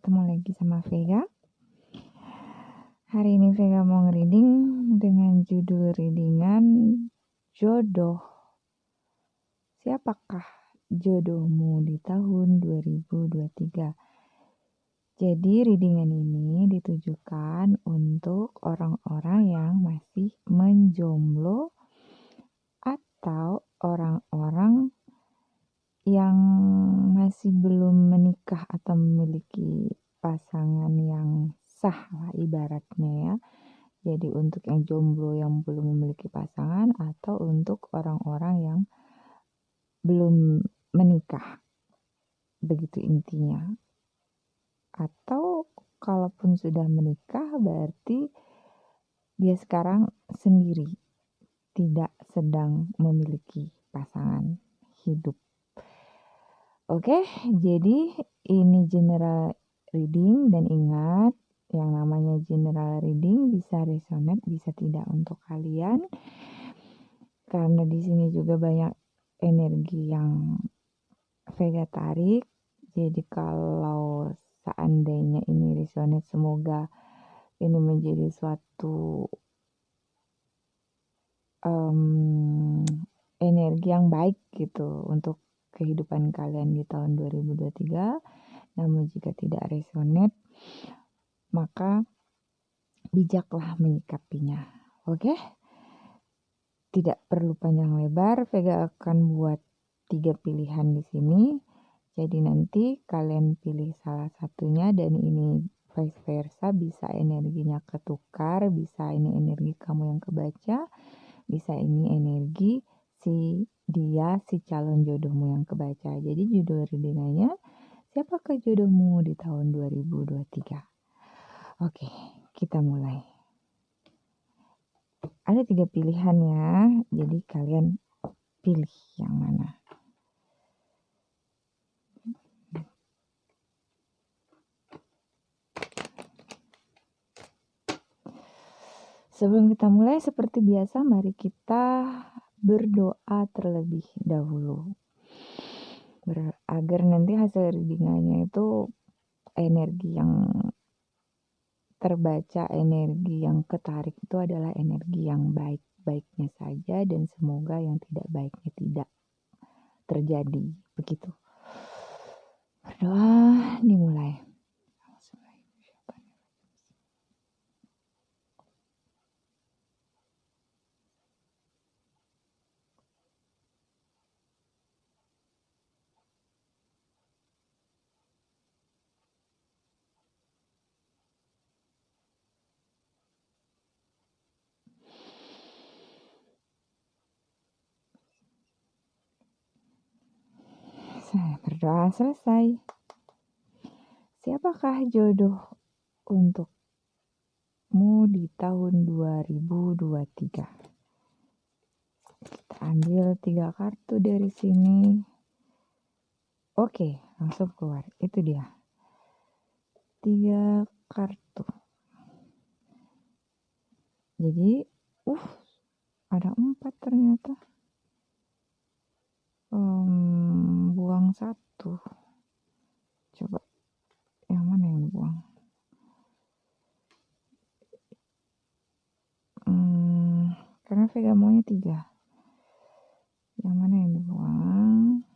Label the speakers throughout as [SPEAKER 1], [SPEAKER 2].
[SPEAKER 1] ketemu lagi sama Vega. Hari ini Vega mau nge-reading dengan judul readingan jodoh. Siapakah jodohmu di tahun 2023? Jadi readingan ini ditujukan untuk orang-orang yang masih menjomblo atau orang-orang yang masih belum menikah atau memiliki pasangan yang sah lah ibaratnya ya. Jadi untuk yang jomblo yang belum memiliki pasangan atau untuk orang-orang yang belum menikah. Begitu intinya. Atau kalaupun sudah menikah berarti dia sekarang sendiri, tidak sedang memiliki pasangan hidup. Oke, jadi ini general reading dan ingat yang namanya general reading bisa resonate, bisa tidak untuk kalian. Karena di sini juga banyak energi yang Vega tarik. Jadi kalau seandainya ini resonate, semoga ini menjadi suatu energi yang baik gitu untuk kehidupan kalian di tahun 2023. Namun jika tidak resonate, maka bijaklah menyikapinya. Oke? Tidak perlu panjang lebar, Vega akan buat 3 pilihan di sini. Jadi nanti kalian pilih salah satunya dan ini vice versa, bisa energinya ketukar, bisa ini energi kamu yang kebaca, bisa ini energi si calon jodohmu yang kebaca. Jadi judul readingannya, siapakah jodohmu di tahun 2023? Oke, kita mulai. Ada 3 pilihan ya, jadi kalian pilih yang mana. Sebelum kita mulai, seperti biasa, mari kita berdoa terlebih dahulu. Agar nanti hasil readingannya itu energi yang terbaca, energi yang ketarik itu adalah energi yang baik-baiknya saja dan semoga yang tidak baiknya tidak terjadi. Begitu. Berdoa dimulai. Berdoa selesai. Siapakah jodoh untukmu di tahun 2023? Kita ambil 3 kartu dari sini. Oke, langsung keluar. Itu dia. 3 kartu. Jadi, ada 4 ternyata. Buang 1. Coba yang mana yang dibuang? Karena Vega maunya 3. Yang mana yang dibuang?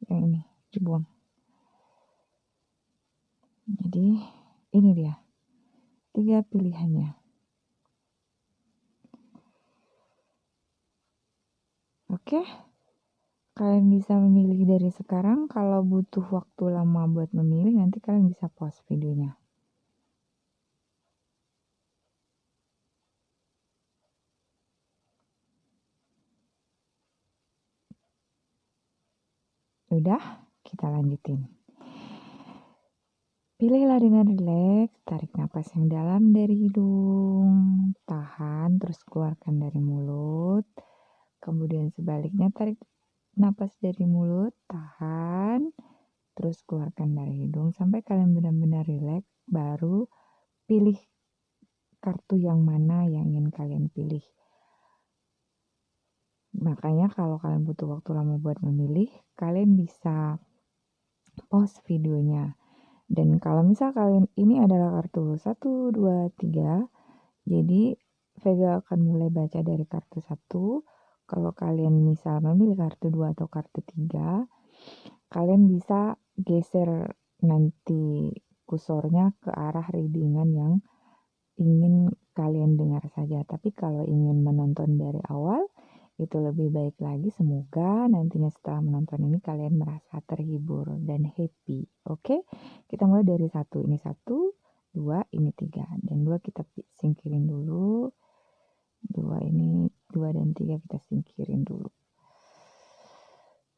[SPEAKER 1] Yang ini dibuang. Jadi ini dia 3 pilihannya. Oke, kalian bisa memilih dari sekarang. Kalau butuh waktu lama buat memilih, nanti kalian bisa pause videonya. Udah, kita lanjutin. Pilihlah dengan rileks, tarik napas yang dalam dari hidung, tahan, terus keluarkan dari mulut. Kemudian sebaliknya tarik napas dari mulut, tahan, terus keluarkan dari hidung sampai kalian benar-benar rileks, baru pilih kartu yang mana yang ingin kalian pilih. Makanya kalau kalian butuh waktu lama buat memilih, kalian bisa pause videonya. Dan kalau misal kalian ini adalah kartu 1, 2, 3, jadi Vega akan mulai baca dari kartu 1. Kalau kalian misal memilih kartu 2 atau kartu 3, kalian bisa geser nanti kursornya ke arah readingan yang ingin kalian dengar saja. Tapi kalau ingin menonton dari awal, itu lebih baik lagi. Semoga nantinya setelah menonton ini kalian merasa terhibur dan happy. Oke, kita mulai dari 1. Ini 1, 2, ini 3. Dan 2 kita singkirin dulu. 2 ini, 2 dan 3 kita singkirin dulu.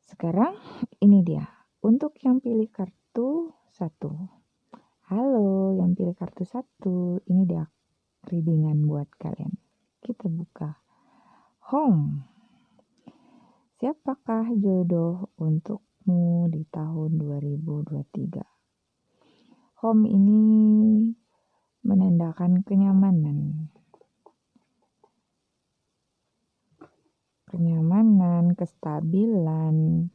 [SPEAKER 1] Sekarang ini dia. Untuk yang pilih kartu 1. Halo, yang pilih kartu 1. Ini dia readingan buat kalian. Kita buka home. Siapakah jodoh untukmu di tahun 2023? Home ini menandakan kenyamanan. Kenyamanan, kestabilan,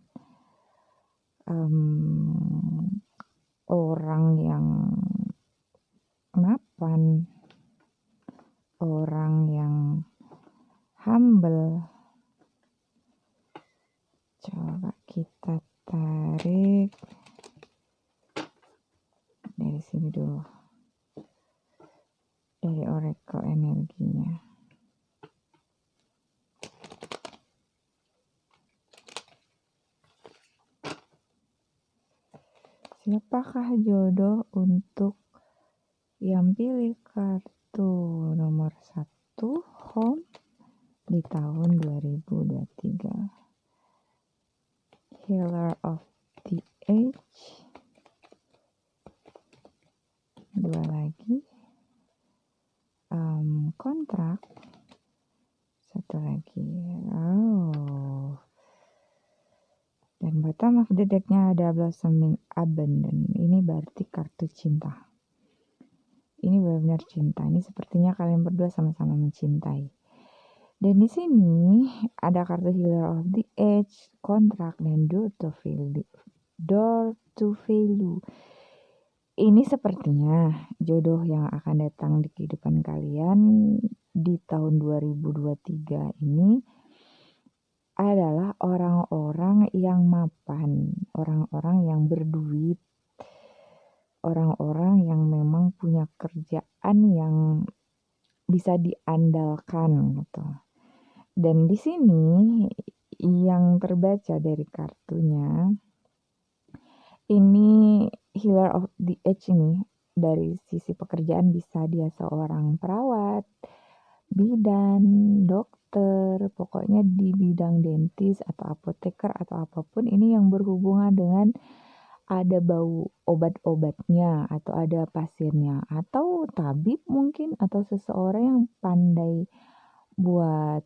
[SPEAKER 1] orang yang mapan, orang yang humble. Coba kita tarik dari sini dulu, dari oracle energinya. Siapakah jodoh untuk yang pilih kartu nomor 1 home di tahun 2023? Healer of the Age. 2 lagi. Kontrak. 1 lagi. Dan bottom of the deck-nya ada Blossoming Abundant. Ini berarti kartu cinta. Ini benar-benar cinta. Ini sepertinya kalian berdua sama-sama mencintai. Dan di sini ada kartu Healer of the Age, kontrak, dan Door to Value. Ini sepertinya jodoh yang akan datang di kehidupan kalian di tahun 2023 ini adalah orang-orang yang mapan, orang-orang yang berduit, orang-orang yang memang punya kerjaan yang bisa diandalkan gitu. Dan di sini yang terbaca dari kartunya, ini Healer of the Age ini dari sisi pekerjaan bisa dia seorang perawat, bidan, dokter, pokoknya di bidang dentis atau apoteker atau apapun ini yang berhubungan dengan ada bau obat-obatnya atau ada pasiennya atau tabib mungkin atau seseorang yang pandai buat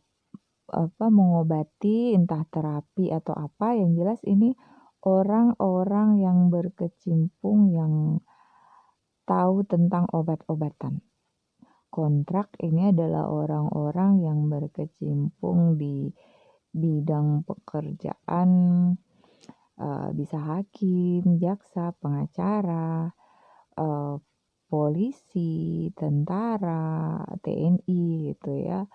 [SPEAKER 1] mengobati, entah terapi atau apa, yang jelas ini orang-orang yang berkecimpung yang tahu tentang obat-obatan. Kontrak ini adalah orang-orang yang berkecimpung di bidang pekerjaan, bisa hakim, jaksa, pengacara, polisi, tentara, TNI gitu ya.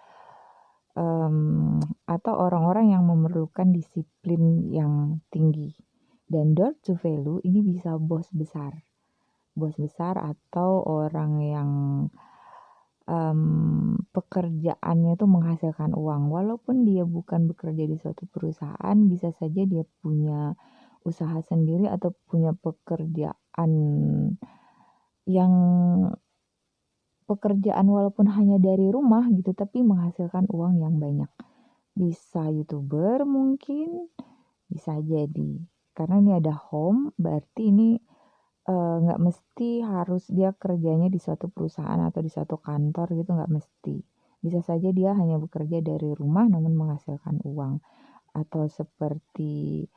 [SPEAKER 1] Atau orang-orang yang memerlukan disiplin yang tinggi. Dan door to value ini bisa bos besar atau orang yang pekerjaannya itu menghasilkan uang. Walaupun dia bukan bekerja di suatu perusahaan, bisa saja dia punya usaha sendiri atau punya pekerjaan yang walaupun hanya dari rumah gitu, tapi menghasilkan uang yang banyak. Bisa YouTuber mungkin, bisa jadi. Karena ini ada home, berarti ini nggak mesti harus dia kerjanya di suatu perusahaan atau di suatu kantor gitu, nggak mesti. Bisa saja dia hanya bekerja dari rumah namun menghasilkan uang. Atau seperti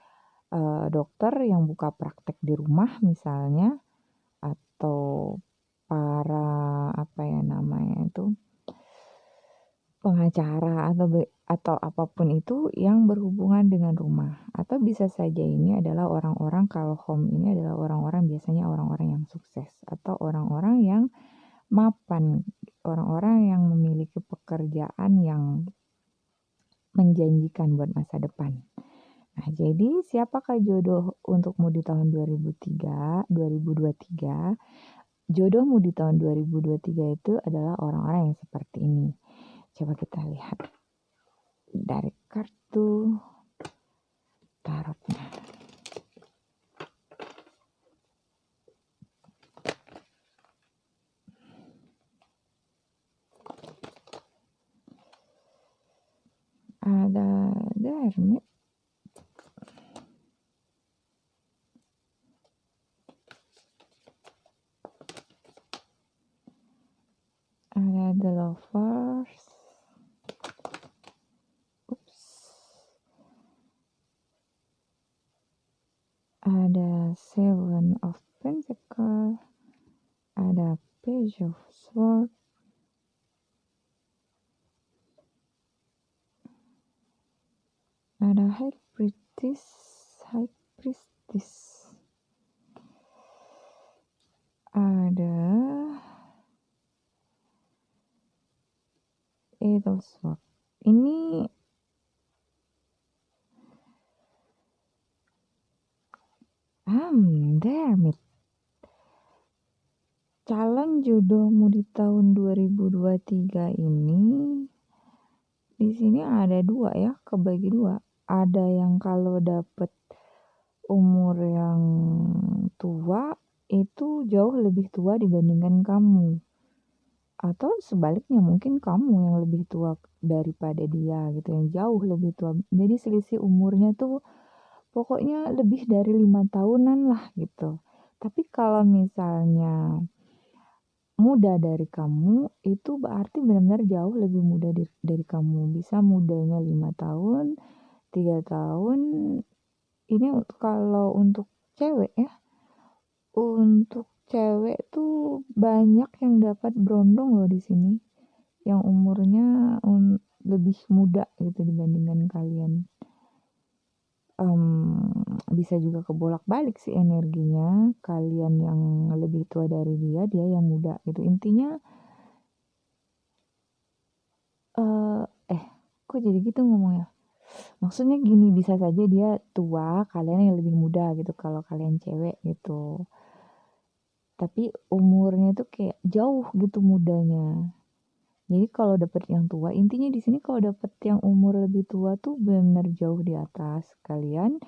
[SPEAKER 1] dokter yang buka praktek di rumah misalnya, atau para pengacara atau apapun itu yang berhubungan dengan rumah. Atau bisa saja ini adalah orang-orang, kalau home ini adalah orang-orang, biasanya orang-orang yang sukses atau orang-orang yang mapan, orang-orang yang memiliki pekerjaan yang menjanjikan buat masa depan. Nah, jadi siapakah jodoh untukmu di tahun 2023? Jodohmu di tahun 2023 itu adalah orang-orang yang seperti ini. Coba kita lihat dari kartu tarotnya. Ada The Hermit, ada The Lovers, ada Seven of Pentacles, ada Page of Swords, ada High Priestess, ada Eight of Swords. Ini The Hermit. Calon jodohmu di tahun 2023 ini, di sini ada dua ya, kebagi dua. Ada yang kalau dapet umur yang tua itu jauh lebih tua dibandingkan kamu. Atau sebaliknya, mungkin kamu yang lebih tua daripada dia gitu, yang jauh lebih tua. Jadi selisih umurnya tuh pokoknya lebih dari 5 tahunan lah gitu. Tapi kalau misalnya muda dari kamu, itu berarti benar-benar jauh lebih muda dari kamu. Bisa mudanya 5 tahun, 3 tahun. Ini kalau untuk cewek ya. Untuk cewek tuh banyak yang dapat berondong loh di sini. Yang umurnya lebih muda gitu dibandingkan kalian. Bisa juga kebolak-balik sih energinya, kalian yang lebih tua dari dia yang muda gitu. Intinya kok jadi gitu ngomongnya, maksudnya gini, bisa saja dia tua, kalian yang lebih muda gitu kalau kalian cewek gitu, tapi umurnya tuh kayak jauh gitu mudanya. Jadi kalau dapet yang tua, intinya di sini kalau dapet yang umur lebih tua tuh benar-benar jauh di atas kalian.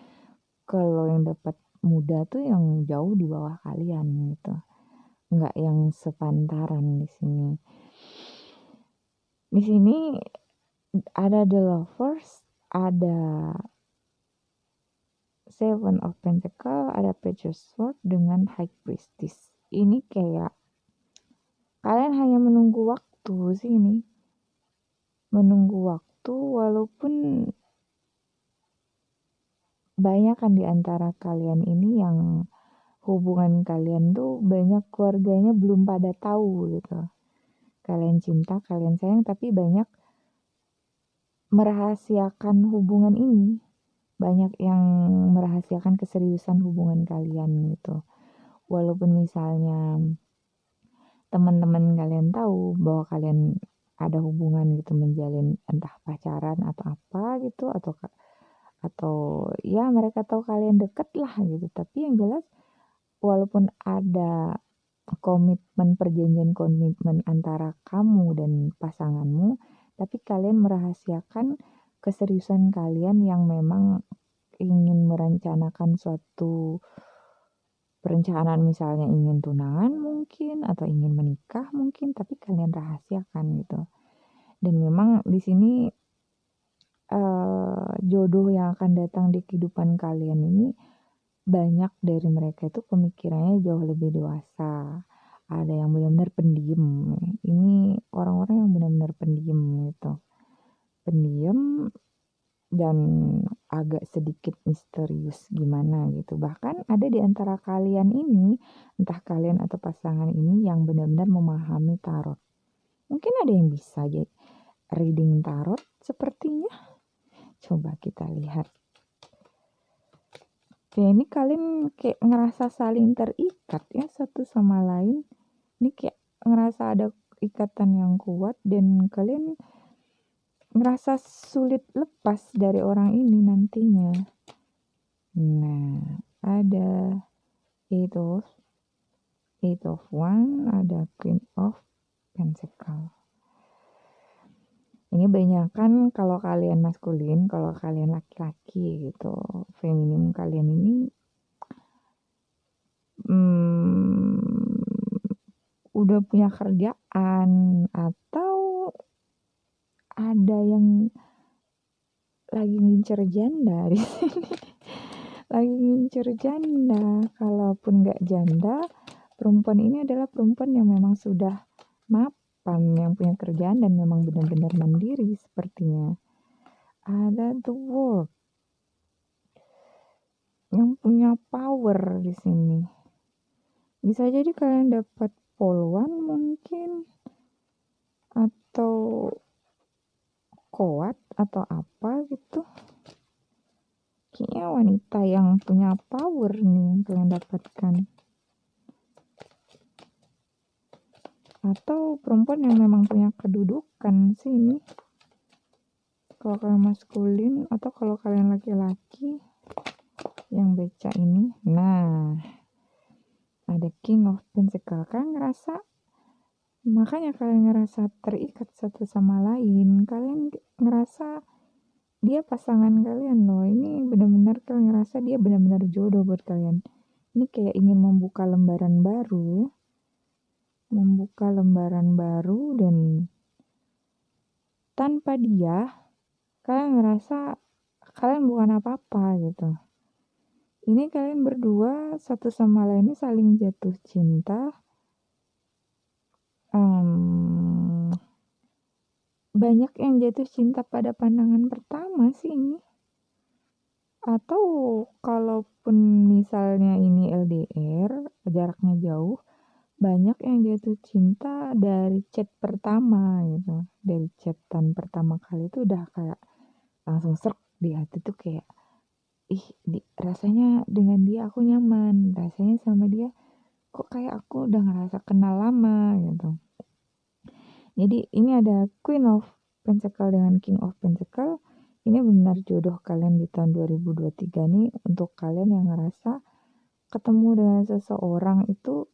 [SPEAKER 1] Kalau yang dapat muda tuh yang jauh di bawah kalian gitu. Nggak yang sepantaran di sini. Di sini ada The Lovers, ada Seven of Pentacles, ada Page of Swords dengan High Priestess. Ini kayak kalian hanya menunggu waktu sih ini. Menunggu waktu, walaupun banyak kan di antara kalian ini yang hubungan kalian tuh banyak keluarganya belum pada tahu gitu. Kalian cinta, kalian sayang, tapi banyak merahasiakan hubungan ini. Banyak yang merahasiakan keseriusan hubungan kalian gitu. Walaupun misalnya teman-teman kalian tahu bahwa kalian ada hubungan gitu, menjalin entah pacaran atau apa gitu, atau ya mereka tahu kalian deket lah gitu. Tapi yang jelas walaupun ada perjanjian komitmen antara kamu dan pasanganmu, tapi kalian merahasiakan keseriusan kalian yang memang ingin merencanakan suatu perencanaan, misalnya ingin tunangan mungkin atau ingin menikah mungkin, tapi kalian rahasiakan gitu. Dan memang di sini jodoh yang akan datang di kehidupan kalian ini, banyak dari mereka itu pemikirannya jauh lebih dewasa. Ada yang benar-benar pendiam. Ini orang-orang yang benar-benar pendiam gitu. Pendiam, dan agak sedikit misterius gimana gitu. Bahkan ada di antara kalian ini, entah kalian atau pasangan ini yang benar-benar memahami tarot. Mungkin ada yang bisa jadi reading tarot sepertinya. Coba kita lihat. Ya ini kalian kayak ngerasa saling terikat ya satu sama lain. Ini kayak ngerasa ada ikatan yang kuat dan kalian ngerasa sulit lepas dari orang ini nantinya. Nah, ada eight of one, ada Queen of Pentacle. Ini banyakan kalau kalian maskulin, kalau kalian laki-laki gitu, feminim kalian ini udah punya kerjaan atau ada yang lagi ngincer janda di sini. Lagi ngincer janda. Kalaupun nggak janda, perempuan ini adalah perempuan yang memang sudah mapan, yang punya kerjaan dan memang benar-benar mandiri sepertinya. Ada the world yang punya power di sini. Bisa jadi kalian dapat polwan mungkin atau kuat atau apa gitu. Kayaknya wanita yang punya power nih yang kalian dapatkan. Atau perempuan yang memang punya kedudukan sih ini. Kalau kalian maskulin atau kalau kalian laki-laki yang baca ini. Nah, ada King of Pentacle. Kalian ngerasa, makanya kalian ngerasa terikat satu sama lain. Kalian ngerasa dia pasangan kalian loh. Ini benar-benar kalian ngerasa dia benar-benar jodoh buat kalian. Ini kayak ingin membuka lembaran baru ya. Membuka lembaran baru dan tanpa dia kalian ngerasa kalian bukan apa-apa gitu. Ini kalian berdua satu sama lain ini saling jatuh cinta. Banyak yang jatuh cinta pada pandangan pertama sih ini. Atau kalaupun misalnya ini LDR, jaraknya jauh, banyak yang jatuh cinta dari chat pertama gitu. Dari chatan pertama kali itu udah kayak langsung serk di hati tuh kayak rasanya dengan dia aku nyaman, rasanya sama dia kok kayak aku udah ngerasa kenal lama gitu. Jadi ini ada Queen of Pentacle dengan King of Pentacle. Ini benar jodoh kalian di tahun 2023 nih untuk kalian yang ngerasa ketemu dengan seseorang itu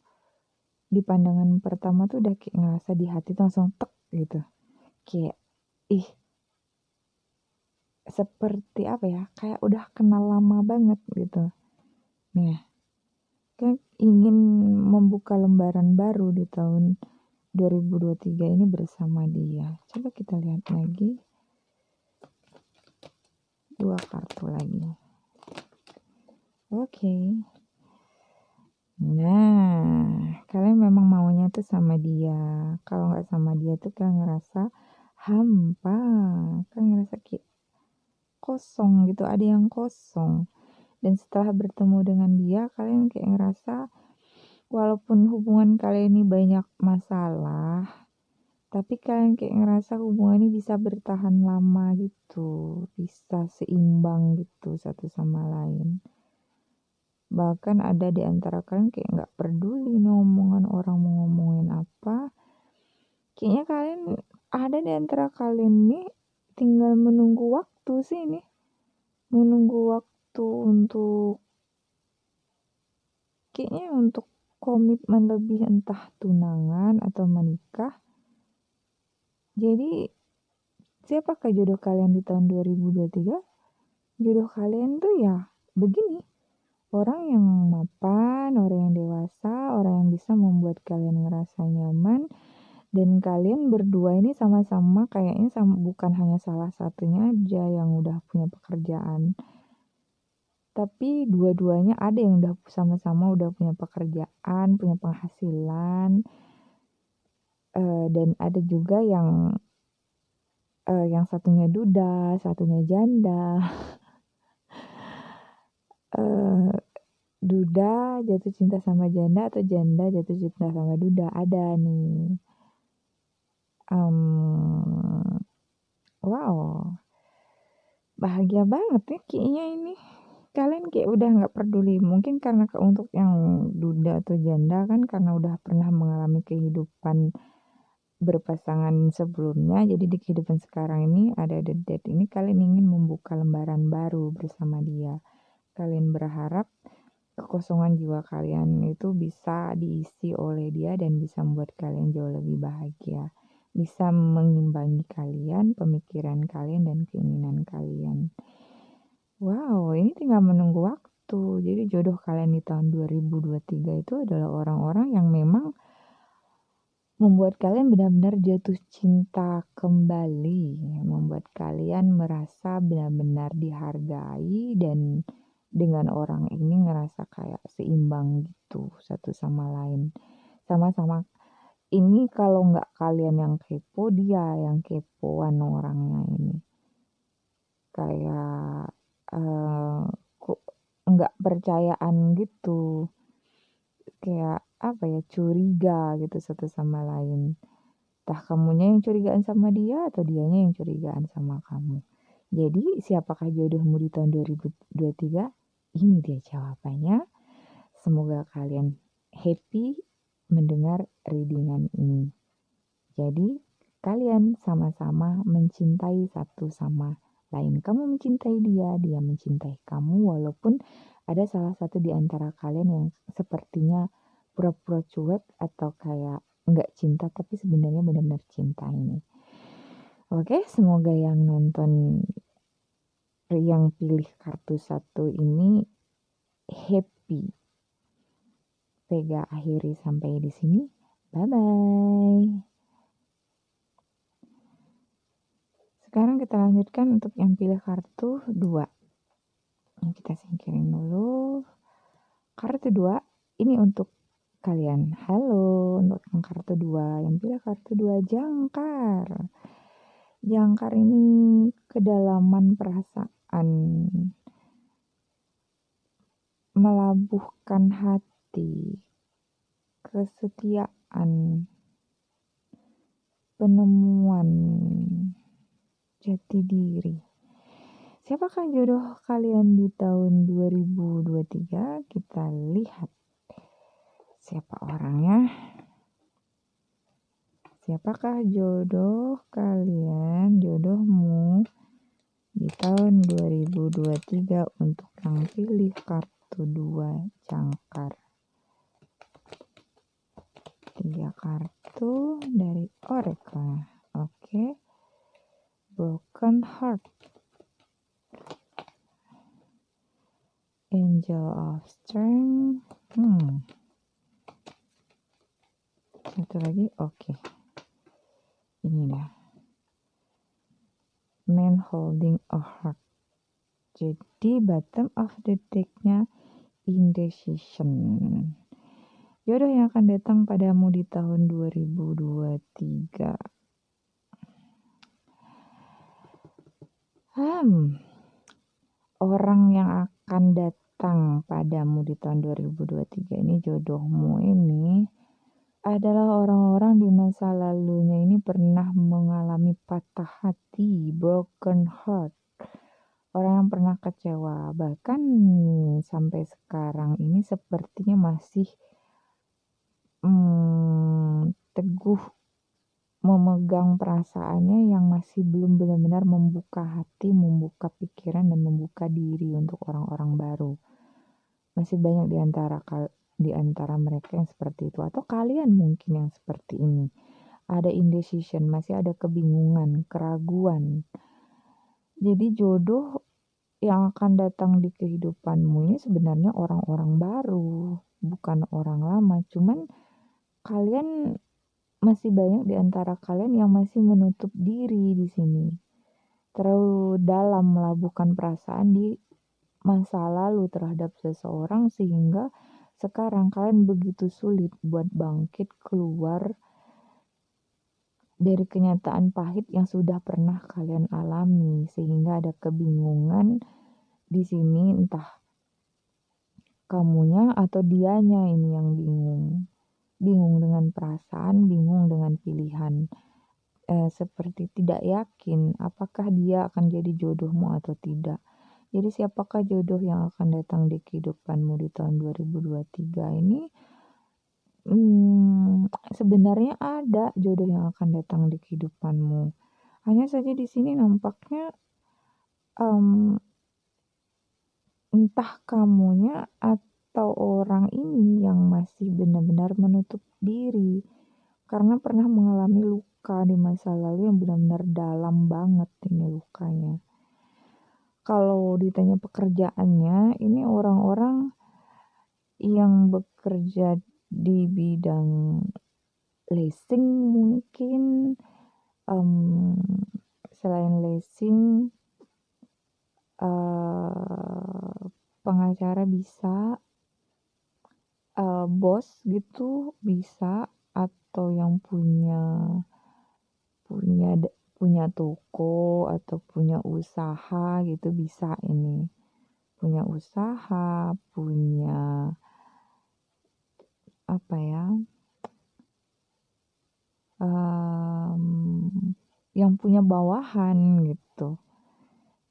[SPEAKER 1] di pandangan pertama tuh udah kayak ngerasa di hati tuh langsung tek gitu. Kayak seperti apa ya, kayak udah kenal lama banget gitu. Nah, kan ingin membuka lembaran baru di tahun 2023 ini bersama dia. Coba kita lihat lagi. 2 kartu lagi. Oke. Nah, kalian memang maunya tuh sama dia. Kalau nggak sama dia tuh kalian ngerasa hampa. Kalian ngerasa kayak kosong gitu, ada yang kosong. Dan setelah bertemu dengan dia, kalian kayak ngerasa walaupun hubungan kalian ini banyak masalah, tapi kalian kayak ngerasa hubungan ini bisa bertahan lama gitu, bisa seimbang gitu satu sama lain. Bahkan ada di antara kalian kayak nggak peduli nih omongan orang mau ngomongin apa. Kayaknya kalian ada di antara kalian nih tinggal menunggu waktu sih ini. Menunggu waktu untuk kayaknya untuk komitmen lebih, entah tunangan atau menikah. Jadi siapakah jodoh kalian di tahun 2023? Jodoh kalian tuh ya begini. Orang yang mapan, orang yang dewasa, orang yang bisa membuat kalian ngerasa nyaman. Dan kalian berdua ini sama-sama kayaknya bukan hanya salah satunya aja yang udah punya pekerjaan. Tapi dua-duanya ada yang udah sama-sama udah punya pekerjaan, punya penghasilan. Dan ada juga yang yang satunya duda, satunya janda. Eee, duda jatuh cinta sama janda atau janda jatuh cinta sama duda, ada nih. Wow, bahagia banget ya kayaknya ini. Kalian kayak udah nggak peduli, mungkin karena untuk yang duda atau janda kan karena udah pernah mengalami kehidupan berpasangan sebelumnya, jadi di kehidupan sekarang ini ada the date ini kalian ingin membuka lembaran baru bersama dia. Kalian berharap kekosongan jiwa kalian itu bisa diisi oleh dia dan bisa membuat kalian jauh lebih bahagia. Bisa mengimbangi kalian, pemikiran kalian, dan keinginan kalian. Wow, ini tinggal menunggu waktu. Jadi jodoh kalian di tahun 2023 itu adalah orang-orang yang memang membuat kalian benar-benar jatuh cinta kembali, membuat kalian merasa benar-benar dihargai dan dengan orang ini ngerasa kayak seimbang gitu satu sama lain. Sama-sama ini kalau nggak kalian yang kepo, dia yang kepoan orangnya ini. Kayak kok nggak percayaan gitu. Kayak apa ya, curiga gitu satu sama lain. Entah kamunya yang curigaan sama dia atau dianya yang curigaan sama kamu. Jadi siapakah jodohmu di tahun 2023? Ini dia jawabannya. Semoga kalian happy mendengar readingan ini. Jadi kalian sama-sama mencintai satu sama lain. Kamu mencintai dia, dia mencintai kamu walaupun ada salah satu di antara kalian yang sepertinya pura-pura cuek atau kayak nggak cinta tapi sebenarnya benar-benar cinta ini. Oke, semoga yang nonton yang pilih kartu satu ini happy. Vega akhiri sampai di sini. Bye bye. Sekarang kita lanjutkan untuk yang pilih kartu 2. Yang kita singkirin dulu. Kartu 2 ini untuk kalian. Halo, untuk yang kartu 2. Yang pilih kartu 2 jangkar. Jangkar ini kedalaman perasaan, melabuhkan hati, kesetiaan, penemuan jati diri. Siapakah jodoh kalian di tahun 2023? Kita lihat siapa orangnya. Siapakah jodoh kalian, jodohmu di tahun 2023 untuk yang pilih kartu 2 jangkar. 3 kartu dari Oracle. Oke. Broken Heart. Angel of Strength. Satu lagi. Oke. Ini dah. Man holding a heart. Jadi bottom of the deck-nya indecision. Jodoh yang akan datang padamu di tahun 2023. Orang yang akan datang padamu di tahun 2023 ini, jodohmu ini adalah orang-orang di masa lalunya ini pernah mengalami patah hati, broken heart. Orang yang pernah kecewa, bahkan sampai sekarang ini sepertinya masih teguh memegang perasaannya yang masih belum benar-benar membuka hati, membuka pikiran, dan membuka diri untuk orang-orang baru. Masih banyak di antara mereka yang seperti itu, atau kalian mungkin yang seperti ini. Ada indecision, masih ada kebingungan, keraguan. Jadi jodoh yang akan datang di kehidupanmu ini sebenarnya orang-orang baru, bukan orang lama. Cuman kalian masih banyak di antara kalian yang masih menutup diri di sini. Terlalu dalam melabuhkan perasaan di masa lalu terhadap seseorang sehingga sekarang kalian begitu sulit buat bangkit keluar dari kenyataan pahit yang sudah pernah kalian alami, sehingga ada kebingungan di sini, entah kamunya atau dianya ini yang bingung. Bingung dengan perasaan, bingung dengan pilihan. Seperti tidak yakin apakah dia akan jadi jodohmu atau tidak. Jadi siapakah jodoh yang akan datang di kehidupanmu di tahun 2023 ini? Sebenarnya ada jodoh yang akan datang di kehidupanmu. Hanya saja di sini nampaknya entah kamunya atau orang ini yang masih benar-benar menutup diri karena pernah mengalami luka di masa lalu yang benar-benar dalam banget ini lukanya. Kalau ditanya pekerjaannya, ini orang-orang yang bekerja di bidang leasing mungkin, selain leasing, pengacara bisa, bos gitu bisa, atau yang punya toko atau punya usaha gitu bisa ini. Punya usaha, punya apa ya, yang punya bawahan gitu.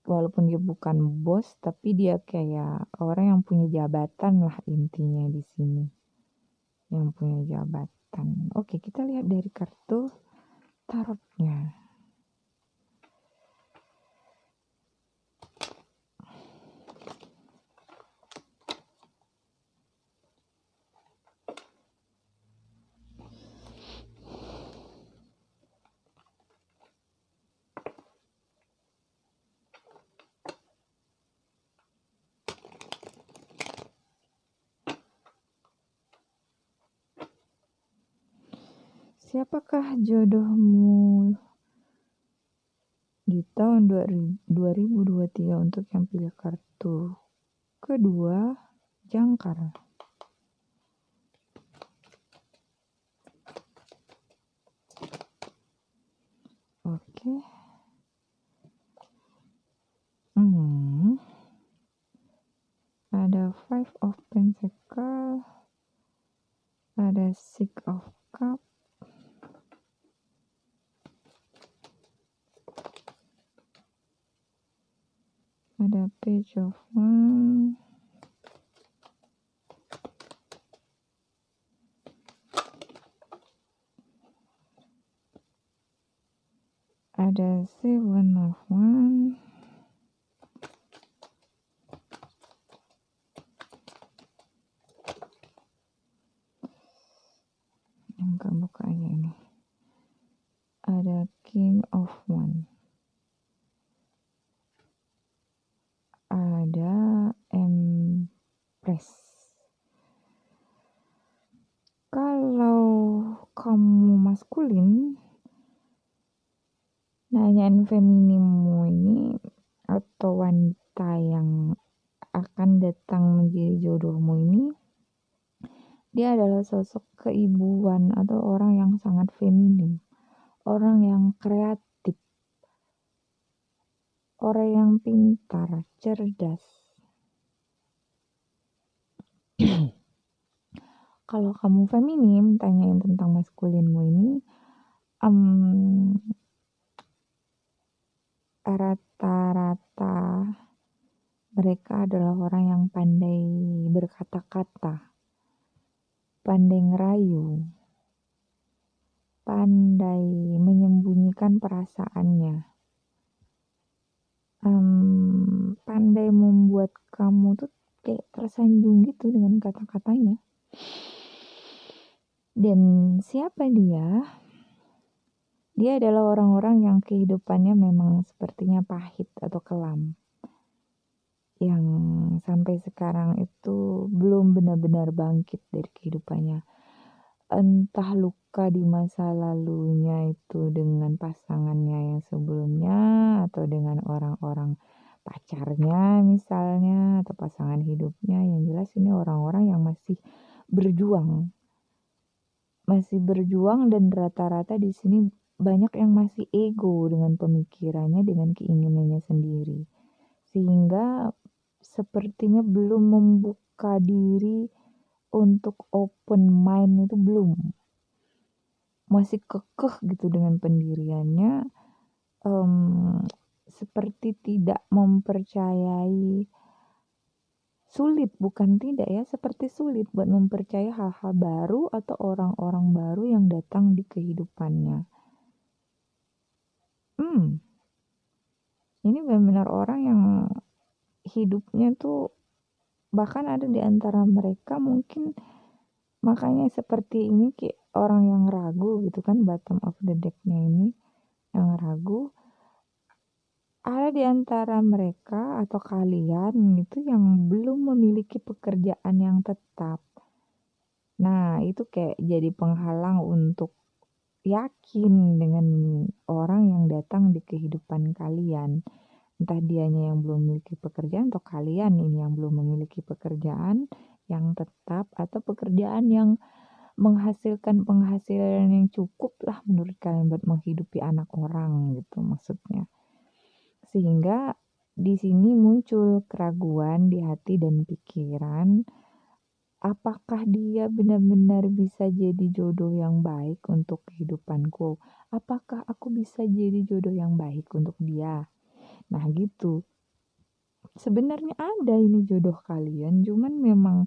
[SPEAKER 1] Walaupun dia bukan bos, tapi dia kayak orang yang punya jabatan lah intinya di sini. Yang punya jabatan. Oke, kita lihat dari kartu tarotnya. Siapakah jodohmu di tahun 2023 untuk yang pilih kartu kedua, jangkar. Oke. Ada 5 of Pentacle, ada 6 of Cup, ada Page of Wands, ada 7 of Wands, buka aja ini, ada King of Wands, ada Empress. Kalau kamu maskulin, nanyain feminimmu ini atau wanita yang akan datang menjadi jodohmu ini, dia adalah sosok keibuan atau orang yang sangat feminim, orang yang kreatif, orang yang pintar, cerdas. Kalau kamu feminim, tanyain tentang maskulinmu ini, rata-rata mereka adalah orang yang pandai berkata-kata, pandai ngerayu, pandai menyembunyikan perasaannya, pandai membuat kamu tuh kayak tersanjung gitu dengan kata-katanya. Dan siapa dia? Dia adalah orang-orang yang kehidupannya memang sepertinya pahit atau kelam, yang sampai sekarang itu belum benar-benar bangkit dari kehidupannya. Entah luka di masa lalunya itu dengan pasangannya yang sebelumnya, atau dengan orang-orang pacarnya misalnya, atau pasangan hidupnya. Yang jelas ini orang-orang yang masih berjuang dan rata-rata di sini banyak yang masih ego dengan pemikirannya, dengan keinginannya sendiri. Sehingga sepertinya belum membuka diri untuk open mind, itu belum. Masih kekeh gitu dengan pendiriannya, seperti tidak mempercayai, sulit bukan tidak ya, seperti sulit buat mempercayai hal-hal baru atau orang-orang baru yang datang di kehidupannya. Ini benar-benar orang yang hidupnya tuh, bahkan ada di antara mereka mungkin makanya seperti ini, kayak orang yang ragu gitu kan, bottom of the deck-nya ini yang ragu. Ada di antara mereka atau kalian gitu yang belum memiliki pekerjaan yang tetap. Nah, itu kayak jadi penghalang untuk yakin dengan orang yang datang di kehidupan kalian. Entah dianya yang belum memiliki pekerjaan atau kalian ini yang belum memiliki pekerjaan yang tetap atau pekerjaan yang menghasilkan penghasilan yang cukup lah menurut kalian buat menghidupi anak orang gitu maksudnya. Sehingga di sini muncul keraguan di hati dan pikiran, apakah dia benar-benar bisa jadi jodoh yang baik untuk kehidupanku? Apakah aku bisa jadi jodoh yang baik untuk dia? Nah gitu. Sebenarnya ada ini jodoh kalian, cuman memang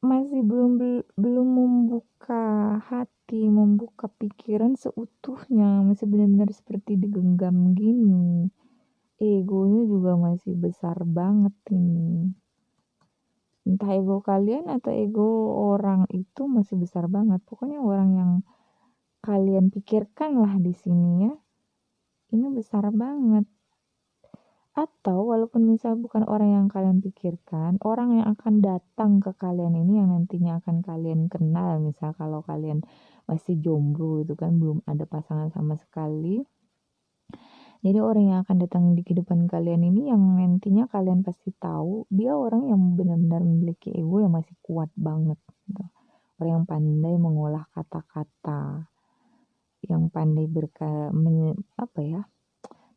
[SPEAKER 1] masih belum membuka hati, membuka pikiran seutuhnya, masih benar-benar seperti digenggam gini. Egonya juga masih besar banget ini. Entah ego kalian atau ego orang itu masih besar banget. Pokoknya orang yang kalian pikirkan lah di sini ya, ini besar banget. Atau walaupun misal bukan orang yang kalian pikirkan, orang yang akan datang ke kalian ini yang nantinya akan kalian kenal. Misal kalau kalian masih jomblo itu kan, belum ada pasangan sama sekali. Jadi orang yang akan datang di kehidupan kalian ini yang nantinya kalian pasti tahu, dia orang yang benar-benar memiliki ego yang masih kuat banget gitu. Orang yang pandai mengolah kata-kata, yang pandai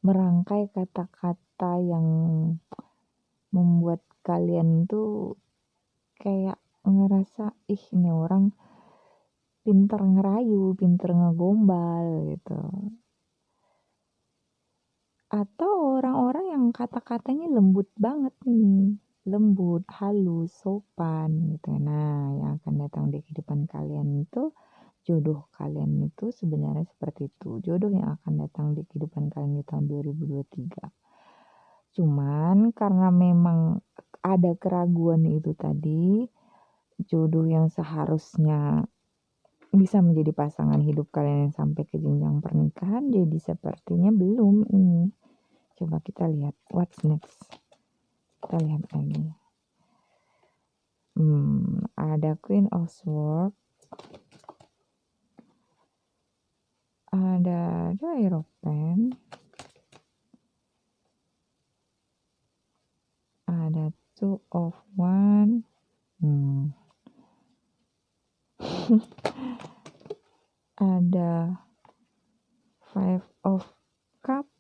[SPEAKER 1] merangkai kata-kata yang membuat kalian tuh kayak ngerasa, ih ini orang pinter ngerayu, pinter ngegombal gitu. Atau orang-orang yang kata-katanya lembut banget nih, lembut, halus, sopan gitu. Nah, yang akan datang di kehidupan kalian itu, jodoh kalian itu sebenarnya seperti itu. Jodoh yang akan datang di kehidupan kalian di tahun 2023. Cuman karena memang ada keraguan itu tadi, jodoh yang seharusnya bisa menjadi pasangan hidup kalian yang sampai ke jenjang pernikahan, jadi sepertinya belum ini. Coba kita lihat what's next. Kita lihat lagi. Ada Queen of Swords, ada The Hierophant, ada Two of Wands, ada Five of Cups,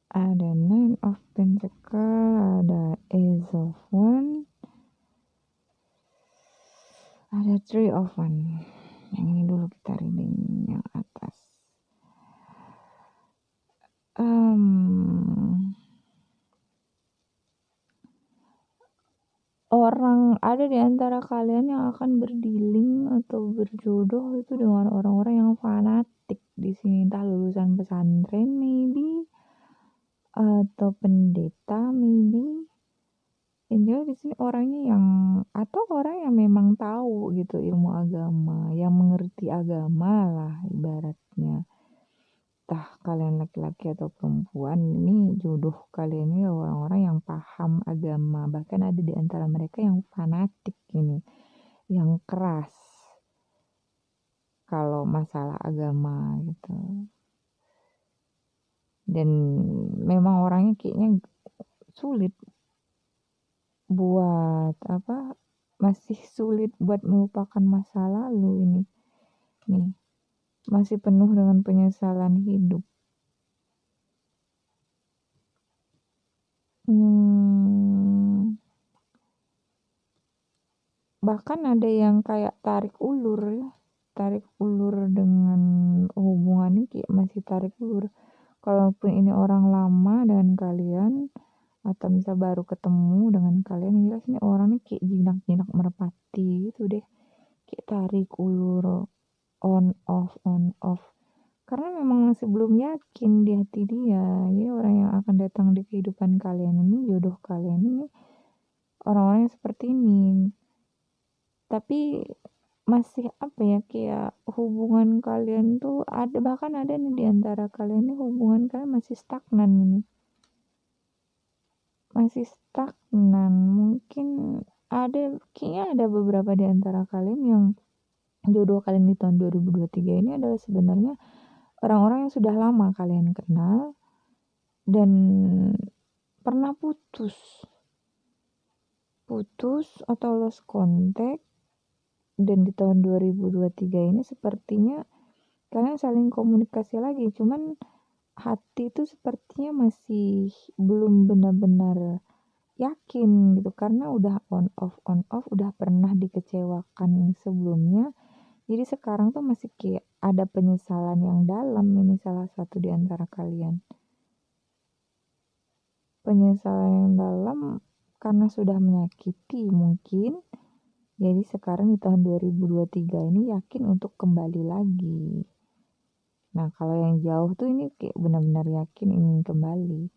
[SPEAKER 1] ada Nine of Pentacles, ada Ace of Wands, ada Three of Wands. Yang ini dulu kita reading yang atas. Orang ada di antara kalian yang akan berdealing atau berjodoh itu dengan orang-orang yang fanatik di sini, entah lulusan pesantren maybe atau pendeta maybe. Yang jelas di sini orangnya yang atau orang yang memang tahu gitu ilmu agama, yang mengerti agama lah ibaratnya. Entah kalian laki-laki atau perempuan, ini jodoh kalian ini orang-orang yang paham agama. Bahkan ada di antara mereka yang fanatik ini, yang keras kalau masalah agama gitu. Dan memang orangnya kayaknya sulit buat masih sulit buat melupakan masa lalu ini. Nih, masih penuh dengan penyesalan hidup. Bahkan ada yang kayak tarik ulur dengan hubungan ini, kayak masih tarik ulur. Kalaupun ini orang lama dengan kalian, atau misal baru ketemu dengan kalian, jelas ini orang ini kayak jinak-jinak merpati gitu deh, kayak tarik ulur, on off, karena memang masih belum yakin di hati dia. Jadi orang yang akan datang di kehidupan kalian ini, jodoh kalian ini, orang-orang yang seperti ini. Tapi masih kayak hubungan kalian tuh bahkan ada nih di antara kalian nih, hubungan kalian masih stagnan ini. Mungkin kayaknya ada beberapa di antara kalian yang jodoh kalian di tahun 2023 ini adalah sebenarnya orang-orang yang sudah lama kalian kenal dan pernah putus atau lost contact. Dan di tahun 2023 ini sepertinya kalian saling komunikasi lagi, cuman hati itu sepertinya masih belum benar-benar yakin gitu, karena udah on off, udah pernah dikecewakan sebelumnya. Jadi sekarang tuh masih kayak ada penyesalan yang dalam ini salah satu di antara kalian. Penyesalan yang dalam karena sudah menyakiti mungkin. Jadi sekarang di tahun 2023 ini yakin untuk kembali lagi. Nah, kalau yang jauh tuh ini kayak benar-benar yakin ingin kembali.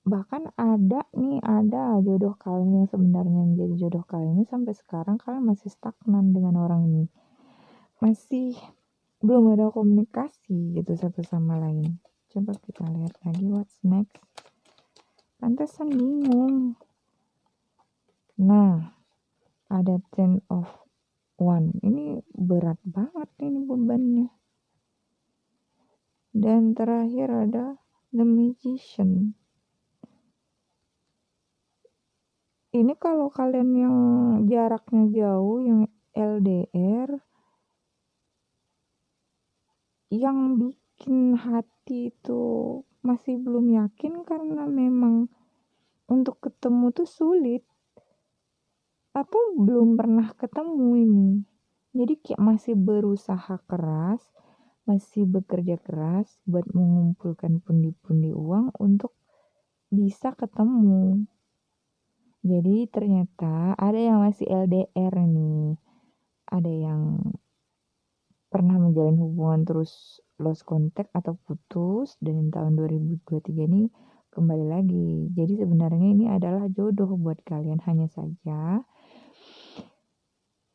[SPEAKER 1] Bahkan ada jodoh kalian yang sebenarnya menjadi jodoh kalian ini, sampai sekarang kalian masih stagnan dengan orang ini. Masih belum ada komunikasi gitu satu sama lain. Coba kita lihat lagi what's next. Pantesan bingung. Nah, ada 10 of One. Ini berat banget ini bebannya. Dan terakhir ada The Magician. Ini kalau kalian yang jaraknya jauh, yang LDR, yang bikin hati itu masih belum yakin karena memang untuk ketemu tuh sulit, atau belum pernah ketemu ini. Jadi kayak masih berusaha keras, masih bekerja keras buat mengumpulkan pundi-pundi uang untuk bisa ketemu. Jadi ternyata ada yang masih LDR nih, ada yang pernah menjalin hubungan terus lost contact atau putus, dan tahun 2023 ini kembali lagi. Jadi sebenarnya ini adalah jodoh buat kalian, hanya saja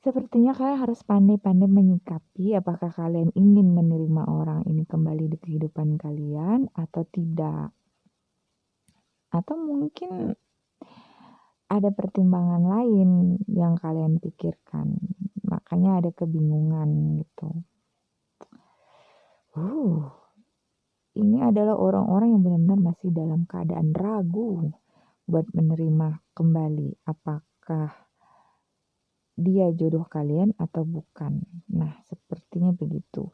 [SPEAKER 1] sepertinya kalian harus pandai-pandai menyikapi apakah kalian ingin menerima orang ini kembali di kehidupan kalian atau tidak. Atau mungkin ada pertimbangan lain yang kalian pikirkan, makanya ada kebingungan gitu. Ini adalah orang-orang yang benar-benar masih dalam keadaan ragu buat menerima kembali apakah dia jodoh kalian atau bukan. Nah, sepertinya begitu.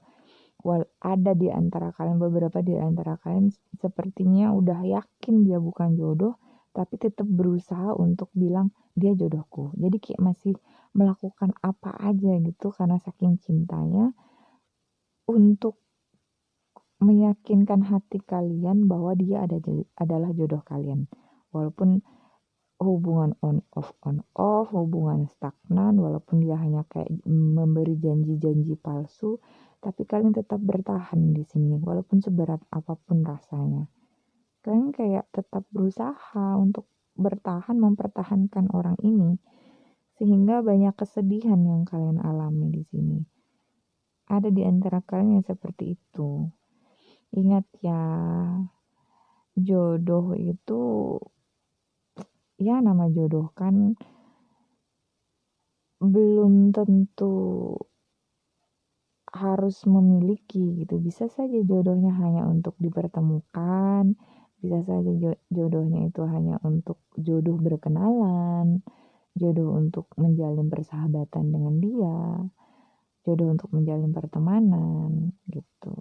[SPEAKER 1] Ada di antara kalian, beberapa di antara kalian sepertinya udah yakin dia bukan jodoh, tapi tetap berusaha untuk bilang dia jodohku. Jadi kayak masih melakukan apa aja gitu karena saking cintanya untuk meyakinkan hati kalian bahwa dia adalah jodoh kalian. Walaupun hubungan on off, hubungan stagnan, walaupun dia hanya kayak memberi janji-janji palsu, tapi kalian tetap bertahan di sini walaupun seberat apapun rasanya. Kalian kayak tetap berusaha untuk bertahan, mempertahankan orang ini, sehingga banyak kesedihan yang kalian alami di sini. Ada di antara kalian yang seperti itu. Ingat ya, jodoh itu, ya nama jodoh kan belum tentu harus memiliki gitu. Bisa saja jodohnya hanya untuk dipertemukan, bisa saja jodohnya itu hanya untuk jodoh berkenalan, jodoh untuk menjalin persahabatan dengan dia, jodoh untuk menjalin pertemanan gitu.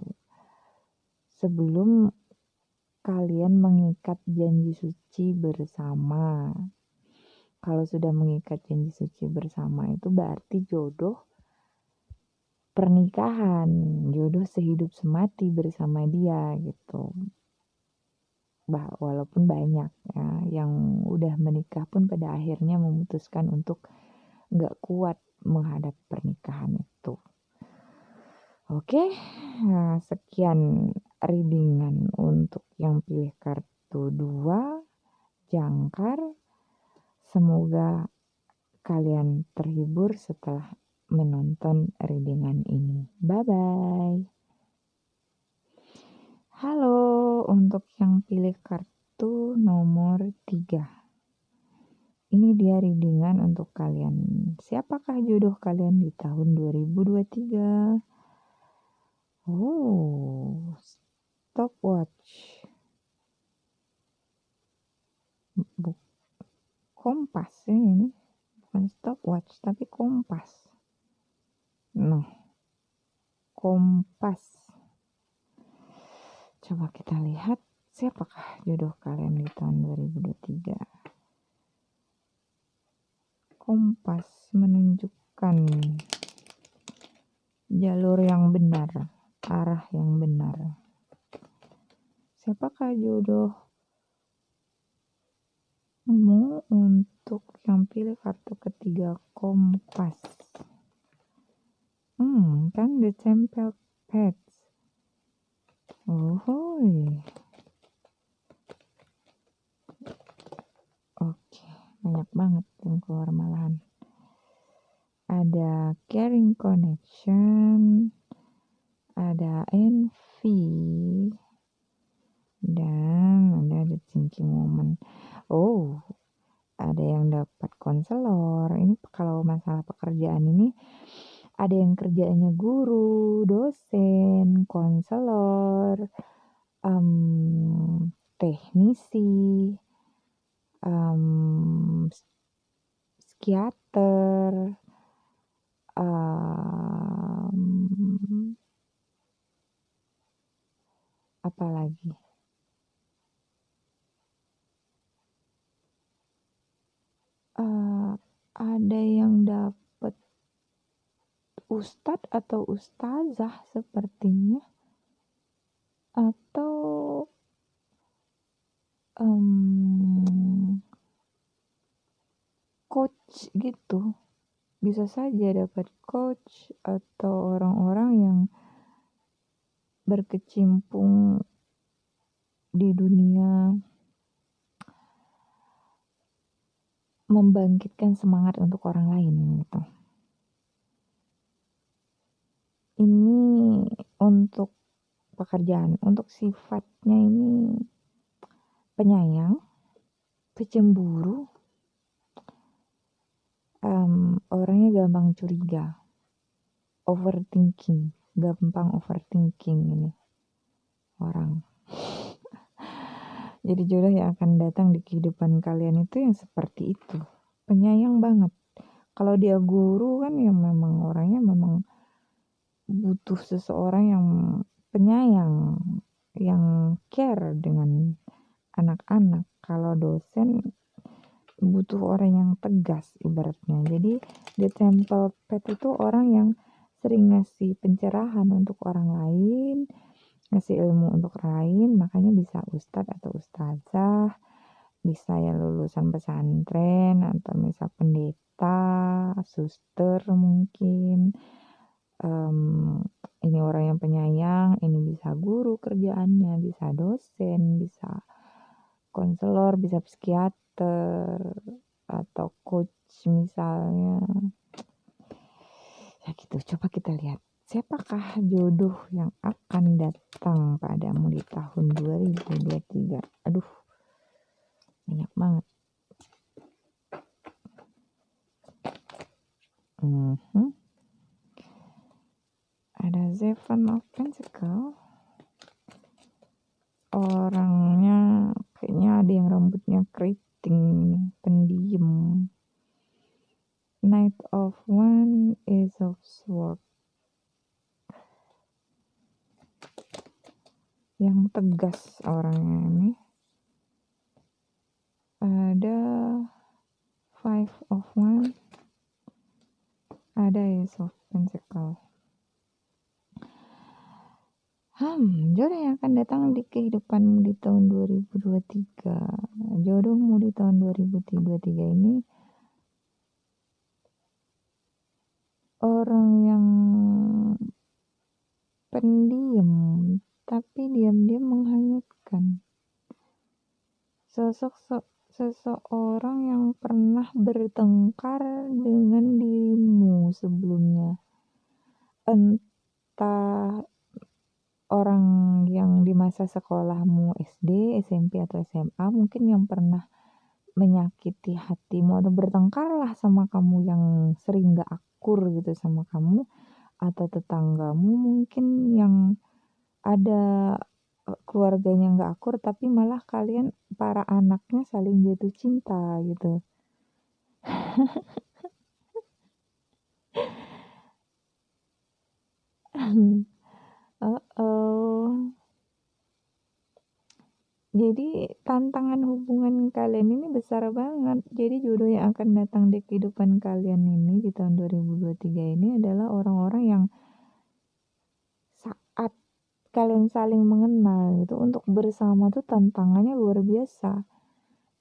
[SPEAKER 1] Sebelum kalian mengikat janji suci bersama. Kalau sudah mengikat janji suci bersama itu berarti jodoh pernikahan, jodoh sehidup semati bersama dia gitu. Walaupun banyak ya yang udah menikah pun pada akhirnya memutuskan untuk nggak kuat menghadapi pernikahan itu. Oke, nah, sekian readingan untuk yang pilih kartu 2 jangkar. Semoga kalian terhibur setelah menonton readingan ini. Bye-bye. Halo, untuk yang pilih kartu nomor 3. Ini dia readingan untuk kalian. Siapakah jodoh kalian di tahun 2023? Oh, stopwatch. Kompas ini. Bukan stopwatch, tapi kompas. Nah, kompas. Coba kita lihat siapakah jodoh kalian di tahun 2023. Kompas menunjukkan jalur yang benar, arah yang benar. Siapakah jodohmu untuk yang pilih kartu ketiga kompas? Kan The Temple Pets. Oke, banyak banget yang keluar malahan. Ada Caring Connection, ada Envy, dan ada The Thinking Woman. Oh, ada yang dapat konselor. Ini kalau masalah pekerjaan ini ada yang kerjaannya guru, dosen, konselor, teknisi, psikiater, apa lagi? Ada yang dapat ustadz atau ustazah sepertinya, atau coach gitu. Bisa saja dapat coach atau orang-orang yang berkecimpung di dunia membangkitkan semangat untuk orang lain gitu. Ini untuk pekerjaan. Untuk sifatnya ini penyayang, pecemburu, orangnya gampang curiga, overthinking, gampang overthinking ini orang. Jadi jodoh yang akan datang di kehidupan kalian itu yang seperti itu, penyayang banget. Kalau dia guru kan ya memang orangnya memang butuh seseorang yang penyayang, yang care dengan anak-anak. Kalau dosen butuh orang yang tegas ibaratnya. Jadi The Temple Pet itu orang yang sering ngasih pencerahan untuk orang lain, ngasih ilmu untuk orang lain, makanya bisa ustadz atau ustazah, bisa ya lulusan pesantren atau misal pendeta, suster mungkin. Ini orang yang penyayang, ini bisa guru kerjaannya, bisa dosen, bisa konselor, bisa psikiater, atau coach misalnya. Ya gitu, coba kita lihat. Siapakah jodoh yang akan datang padamu di tahun 2023? Aduh, banyak banget. Ada Seven of Pentacles. Orangnya kayaknya ada yang rambutnya keriting, pendiam. Knight of Wands, Ace of Swords. Yang tegas orangnya ini. Ada Five of Wands. Ada Ace of Pentacles. Jodoh yang akan datang di kehidupanmu di tahun 2023. Jodohmu di tahun 2023 ini orang yang pendiam, tapi diam-diam menghanyutkan. Seseorang yang pernah bertengkar dengan dirimu sebelumnya. Entah orang yang di masa sekolahmu SD, SMP, atau SMA mungkin yang pernah menyakiti hatimu atau bertengkarlah sama kamu yang sering gak akur gitu sama kamu, atau tetanggamu mungkin yang ada keluarganya gak akur tapi malah kalian para anaknya saling jatuh cinta gitu. Jadi tantangan hubungan kalian ini besar banget. Jadi jodoh yang akan datang di kehidupan kalian ini di tahun 2023 ini adalah orang-orang yang saat kalian saling mengenal gitu, untuk bersama tuh tantangannya luar biasa.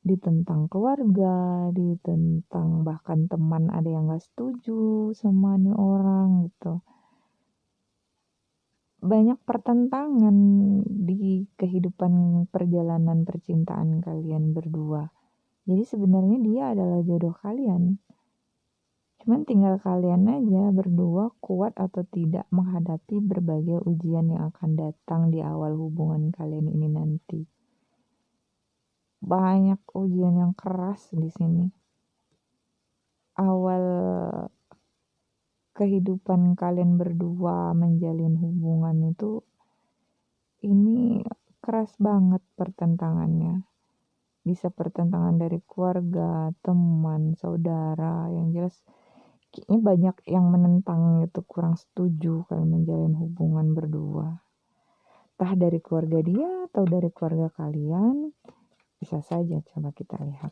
[SPEAKER 1] Ditentang keluarga, ditentang bahkan teman ada yang gak setuju sama nih orang gitu. Banyak pertentangan di kehidupan perjalanan percintaan kalian berdua. Jadi sebenarnya dia adalah jodoh kalian. Cuman tinggal kalian aja berdua kuat atau tidak menghadapi berbagai ujian yang akan datang di awal hubungan kalian ini nanti. Banyak ujian yang keras di sini. Awal kehidupan kalian berdua menjalin hubungan itu ini keras banget pertentangannya. Bisa pertentangan dari keluarga, teman, saudara, yang jelas kayaknya banyak yang menentang itu, kurang setuju kalian menjalin hubungan berdua. Entah dari keluarga dia atau dari keluarga kalian, bisa saja. Coba kita lihat.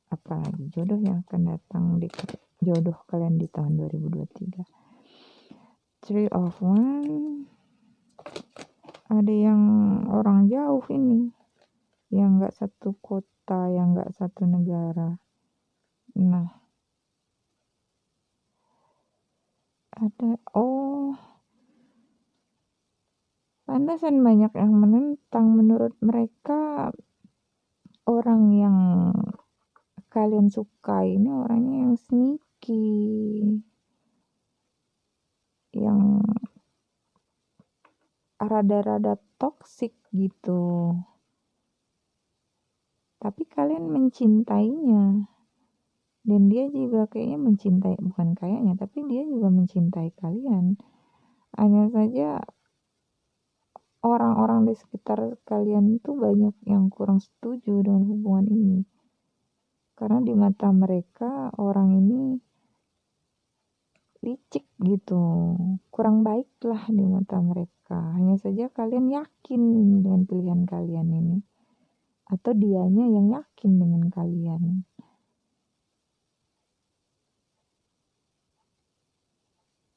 [SPEAKER 1] Apalagi jodoh yang akan datang di jodoh kalian di tahun 2023. Three of Wands. Ada yang orang jauh ini, yang gak satu kota, yang gak satu negara. Nah, ada, pantasan banyak yang menentang. Menurut mereka orang yang kalian suka ini orangnya yang sneaky, yang rada-rada toksik gitu. Tapi kalian mencintainya. Dan dia juga kayaknya mencintai, bukan kayaknya, tapi dia juga mencintai kalian. Hanya saja orang-orang di sekitar kalian itu banyak yang kurang setuju dengan hubungan ini. Karena di mata mereka orang ini licik gitu, kurang baik lah di mata mereka. Hanya saja kalian yakin dengan pilihan kalian ini, atau dianya yang yakin dengan kalian.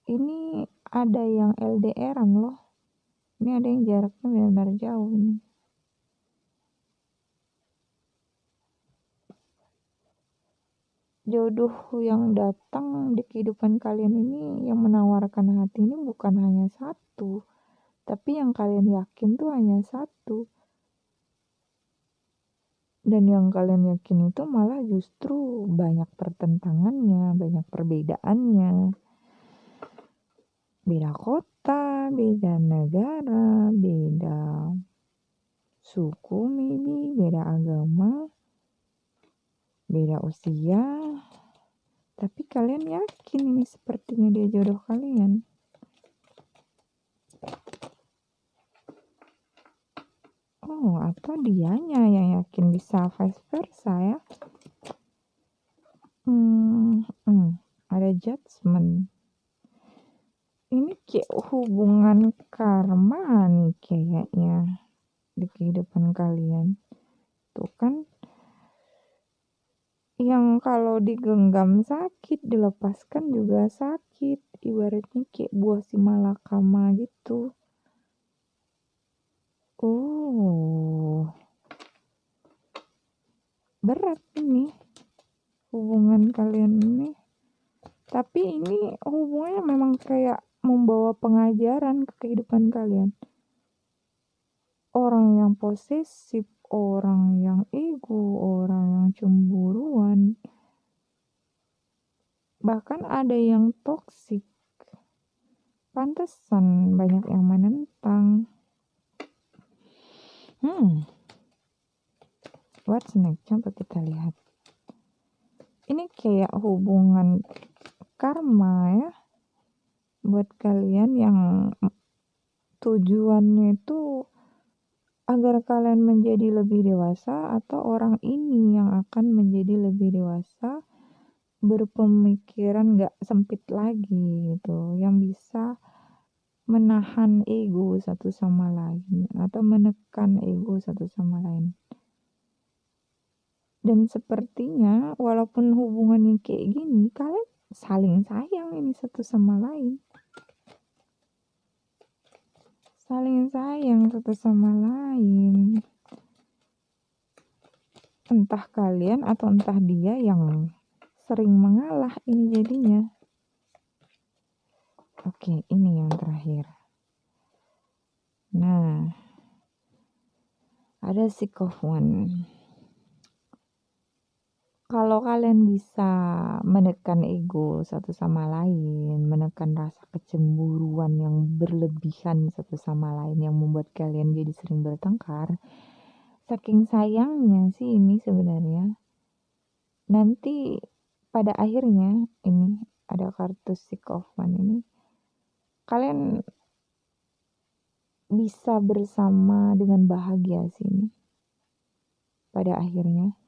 [SPEAKER 1] Ini ada yang LDR-an loh. Ini ada yang jaraknya benar-benar jauh ini. Jodoh yang datang di kehidupan kalian ini, yang menawarkan hati ini bukan hanya satu, tapi yang kalian yakin tuh hanya satu. Dan yang kalian yakin itu malah justru banyak pertentangannya, banyak perbedaannya. Beda kota, beda negara, beda suku maybe, beda agama, beda usia. Tapi kalian yakin ini sepertinya dia jodoh kalian. Oh, atau dianya yang yakin, bisa vice versa ya. Ada judgment. Ini kayak hubungan karma nih kayaknya di kehidupan kalian. Tuh kan, yang kalau digenggam sakit, dilepaskan juga sakit. Ibaratnya kayak buah si malakama gitu. Oh, berat ini hubungan kalian ini. Tapi ini hubungannya memang kayak membawa pengajaran ke kehidupan kalian. Orang yang posesif, orang yang ego, orang yang cemburuan, bahkan ada yang toksik. Pantesan banyak yang menentang. What's next? Coba kita lihat. Ini kayak hubungan karma ya, buat kalian yang tujuannya itu agar kalian menjadi lebih dewasa, atau orang ini yang akan menjadi lebih dewasa, berpemikiran gak sempit lagi gitu, yang bisa menahan ego satu sama lain atau menekan ego satu sama lain. Dan sepertinya walaupun hubungannya kayak gini, kalian saling sayang ini satu sama lain. Saling sayang satu sama lain. Entah kalian atau entah dia yang sering mengalah ini jadinya. Oke, ini yang terakhir. Nah, ada Six of Wands. Kalau kalian bisa menekan ego satu sama lain, menekan rasa kecemburuan yang berlebihan satu sama lain yang membuat kalian jadi sering bertengkar, saking sayangnya sih ini sebenarnya, nanti pada akhirnya ini ada kartu Six of Wands ini, kalian bisa bersama dengan bahagia sih ini pada akhirnya.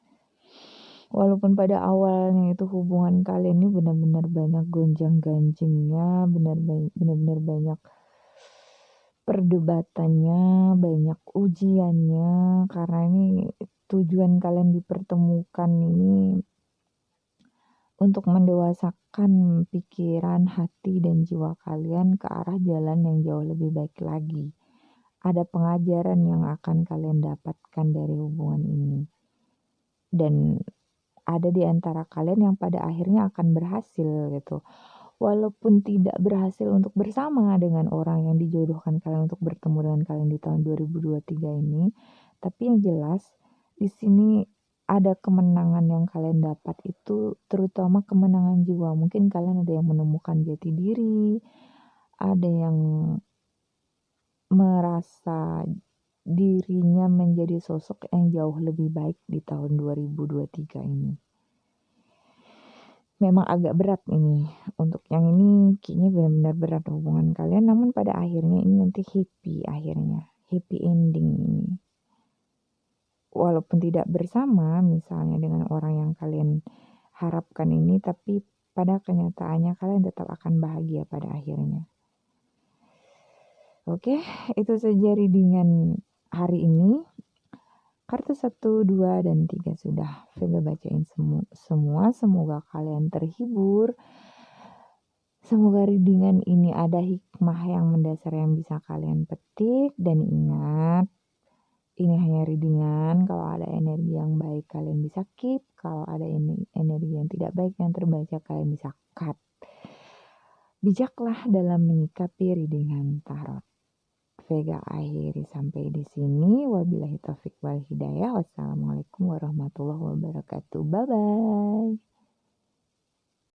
[SPEAKER 1] Walaupun pada awalnya itu hubungan kalian ini benar-benar banyak gonjang-ganjingnya, benar-benar banyak perdebatannya, banyak ujiannya, karena ini tujuan kalian dipertemukan ini untuk mendewasakan pikiran, hati, dan jiwa kalian ke arah jalan yang jauh lebih baik lagi. Ada pengajaran yang akan kalian dapatkan dari hubungan ini. Dan ada di antara kalian yang pada akhirnya akan berhasil gitu. Walaupun tidak berhasil untuk bersama dengan orang yang dijodohkan kalian untuk bertemu dengan kalian di tahun 2023 ini, tapi yang jelas di sini ada kemenangan yang kalian dapat itu, terutama kemenangan jiwa. Mungkin kalian ada yang menemukan jati diri, ada yang merasa dirinya menjadi sosok yang jauh lebih baik di tahun 2023 ini. Memang agak berat ini. Untuk yang ini kayaknya benar-benar berat hubungan kalian, namun pada akhirnya ini nanti happy akhirnya. Happy ending ini. Walaupun tidak bersama misalnya dengan orang yang kalian harapkan ini, tapi pada kenyataannya kalian tetap akan bahagia pada akhirnya. Oke, itu saja readingan hari ini. Kartu 1, 2, dan 3 sudah Vega bacain semua. Semoga kalian terhibur. Semoga readingan ini ada hikmah yang mendasar yang bisa kalian petik. Dan ingat, ini hanya readingan. Kalau ada energi yang baik kalian bisa keep. Kalau ada energi yang tidak baik yang terbaca kalian bisa cut. Bijaklah dalam menyikapi readingan tarot. Vega akhiri sampai di sini. Wabillahi taufik wal hidayah. Wassalamualaikum warahmatullahi wabarakatuh. Bye bye.